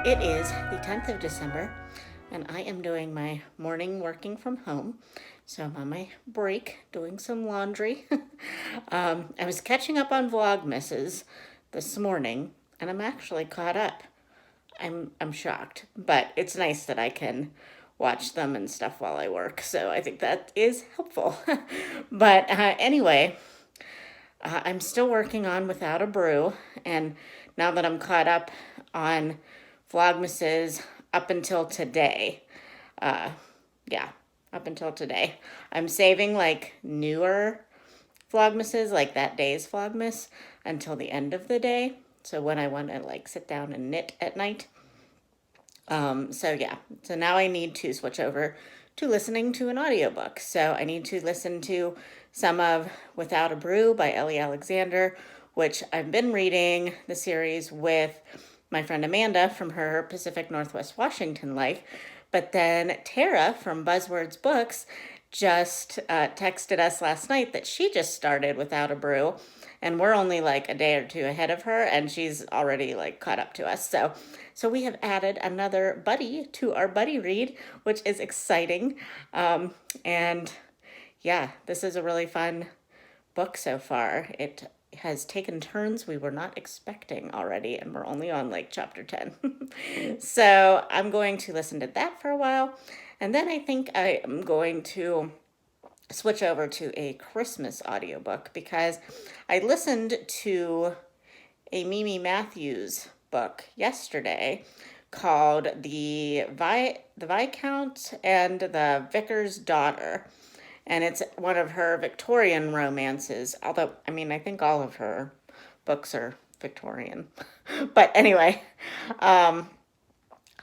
It is the 10th of December, and I am doing my morning working from home. So I'm on my break doing some laundry. I was catching up on Vlogmases this morning, and I'm actually caught up. I'm shocked, but it's nice that I can watch them and stuff while I work. So I think that is helpful. But anyway, I'm still working on Without a Brew, and now that I'm caught up on Vlogmases up until today, uh, yeah, up until today, I'm saving like newer Vlogmases, like that day's Vlogmas, until the end of the day. So when I want to like sit down and knit at night. So now I need to switch over to listening to an audiobook. So I need to listen to some of Without a Brew by Ellie Alexander, which I've been reading the series with my friend Amanda from her Pacific Northwest Washington life. But then Tara from Buzzwords Books just texted us last night that she just started Without a Brew, and we're only like a day or two ahead of her, and she's already like caught up to us. So we have added another buddy to our buddy read, which is exciting. And yeah, this is a really fun book so far. It has taken turns we were not expecting already, and we're only on like chapter 10. So I'm going to listen to that for a while, and then I think I am going to switch over to a Christmas audiobook because I listened to a Mimi Matthews book yesterday called the Viscount and the Vicar's Daughter. And it's one of her Victorian romances. Although, I mean, I think all of her books are Victorian. But anyway, um,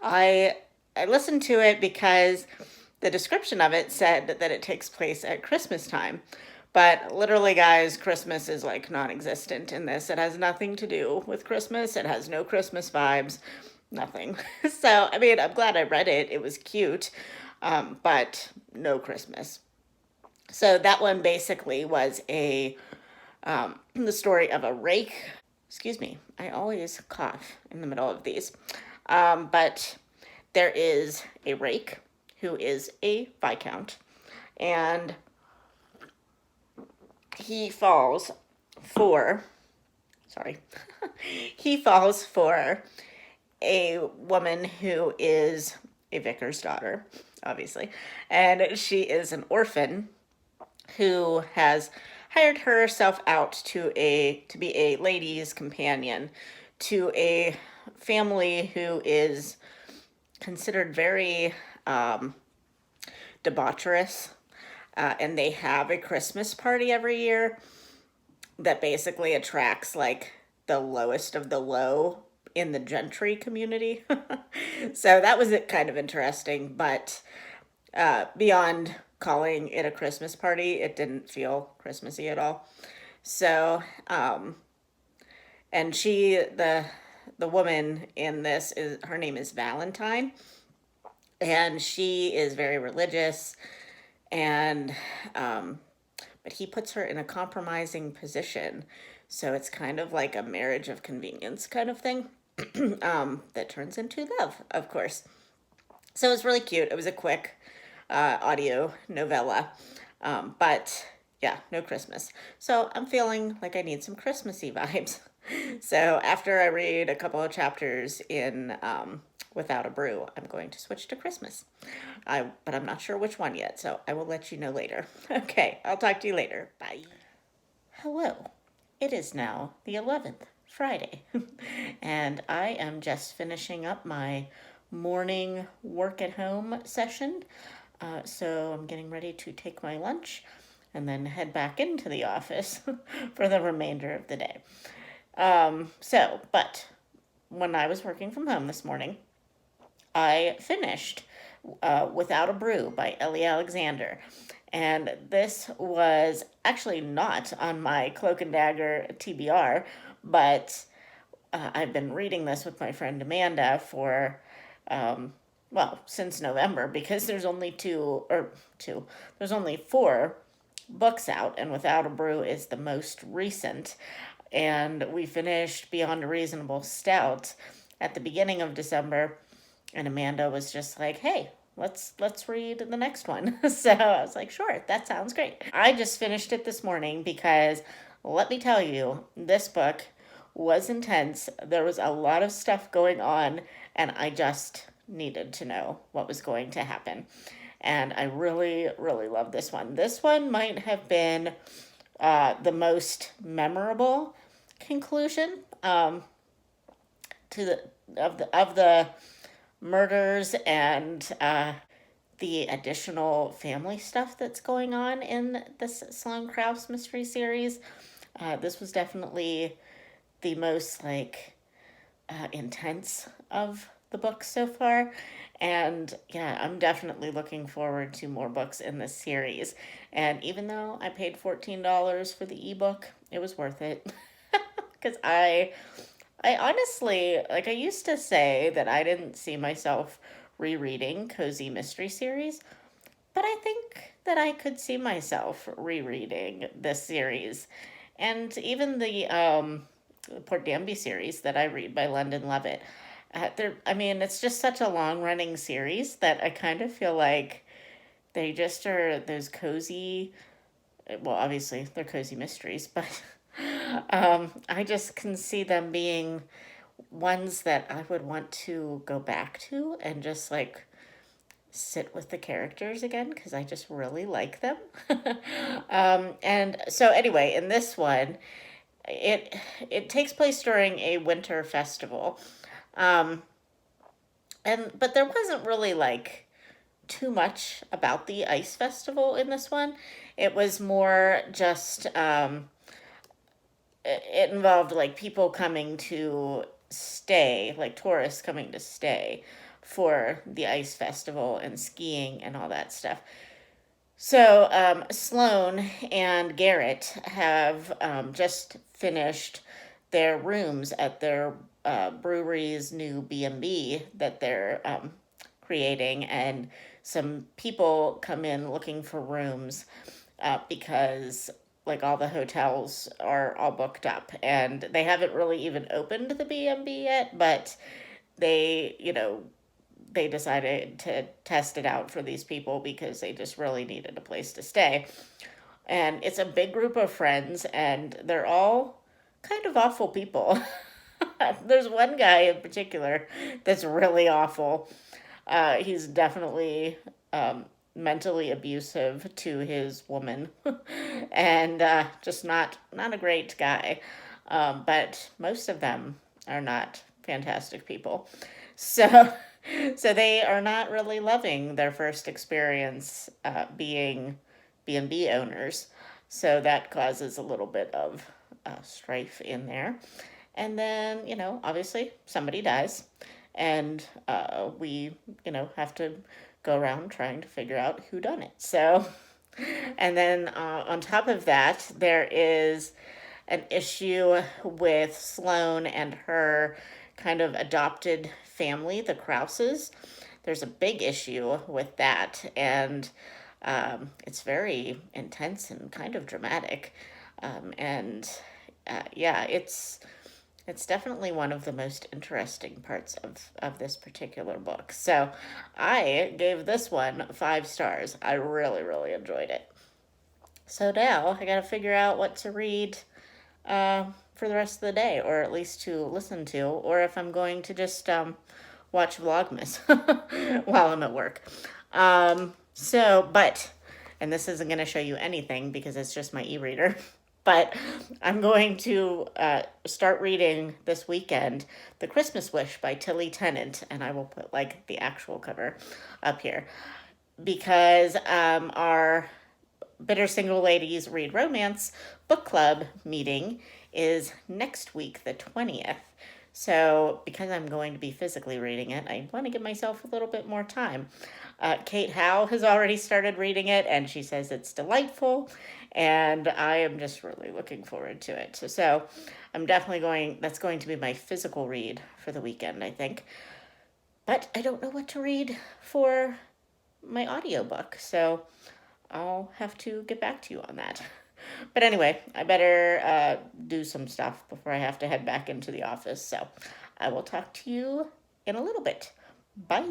I I listened to it because the description of it said that it takes place at Christmas time. But literally, guys, Christmas is like non existent in this. It has nothing to do with Christmas. It has no Christmas vibes, nothing. So, I mean, I'm glad I read it. It was cute, but no Christmas. So, that one basically was the story of a rake. Excuse me, I always cough in the middle of these. But there is a rake who is a viscount, and he falls for, sorry, he falls for a woman who is a vicar's daughter, obviously, and she is an orphan who has hired herself out to be a lady's companion to a family who is considered very debaucherous, and they have a Christmas party every year that basically attracts like the lowest of the low in the gentry community. So that was kind of interesting, but beyond calling it a Christmas party, it didn't feel Christmassy at all. So, and the woman in this is her name is Valentine, and she is very religious, and but he puts her in a compromising position. So it's kind of like a marriage of convenience kind of thing, that turns into love, of course. So it was really cute. It was a quick audio novella, but yeah, no Christmas. So I'm feeling like I need some Christmassy vibes. So after I read a couple of chapters in Without a Brew, I'm going to switch to Christmas. But I'm not sure which one yet, so I will let you know later. Okay, I'll talk to you later. Bye. Hello. It is now the 11th, Friday, and I am just finishing up my morning work at home session. So I'm getting ready to take my lunch and then head back into the office for the remainder of the day. But when I was working from home this morning, I finished Without a Brew by Ellie Alexander. And this was actually not on my Cloak and Dagger TBR, but I've been reading this with my friend Amanda for, well, since November, because there's only four books out, and Without a Brew is the most recent. And we finished Beyond a Reasonable Stout at the beginning of December, and Amanda was just like, "Hey, let's read the next one." So I was like, "Sure, that sounds great." I just finished it this morning because let me tell you, this book was intense. There was a lot of stuff going on, and I just needed to know what was going to happen. And I really, really love this one. This one might have been the most memorable conclusion to the murders and the additional family stuff that's going on in this Sloane Krause mystery series. This was definitely the most intense of the books so far. And yeah, I'm definitely looking forward to more books in this series. And even though I paid $14 for the ebook, it was worth it. Because I honestly, I used to say that I didn't see myself rereading cozy mystery series, but I think that I could see myself rereading this series. And even the Port Danby series that I read by London Levitt. I mean, it's just such a long running series that I kind of feel like they just are those cozy, well, obviously they're cozy mysteries, but I just can see them being ones that I would want to go back to and just sit with the characters again because I just really like them. And so anyway, in this one, it it takes place during a winter festival, um, and but there wasn't really too much about the ice festival in this one. It was more just it involved people coming to stay, like tourists coming to stay for the ice festival and skiing and all that stuff. So Sloane and Garrett have just finished their rooms at their brewery's new B&B that they're creating, and some people come in looking for rooms because all the hotels are all booked up, and they haven't really even opened the B&B yet, but they decided to test it out for these people because they just really needed a place to stay. And it's a big group of friends, and they're all kind of awful people. There's one guy in particular that's really awful. He's definitely mentally abusive to his woman, and just not a great guy. But most of them are not fantastic people. So so they are not really loving their first experience being B&B owners. So that causes a little bit of strife in there. And then, obviously somebody dies. And we, have to go around trying to figure out who done it. So, and then on top of that, there is an issue with Sloane and her kind of adopted family, the Krauses. There's a big issue with that, and it's very intense and kind of dramatic. And yeah, it's definitely one of the most interesting parts of this particular book. So I gave this one 5 stars. I really, really enjoyed it. So now I got to figure out what to read for the rest of the day, or at least to listen to, or if I'm going to just watch Vlogmas while I'm at work. And this isn't going to show you anything because it's just my e-reader. But I'm going to start reading this weekend The Christmas Wish by Tilly Tennant, and I will put the actual cover up here because our Bitter Single Ladies Read Romance book club meeting is next week, the 20th. So, because I'm going to be physically reading it, I want to give myself a little bit more time. Kate Howe has already started reading it, and she says it's delightful, and I am just really looking forward to it. So I'm definitely that's going to be my physical read for the weekend, I think. But I don't know what to read for my audiobook, so I'll have to get back to you on that. But anyway, I better do some stuff before I have to head back into the office. So I will talk to you in a little bit. Bye.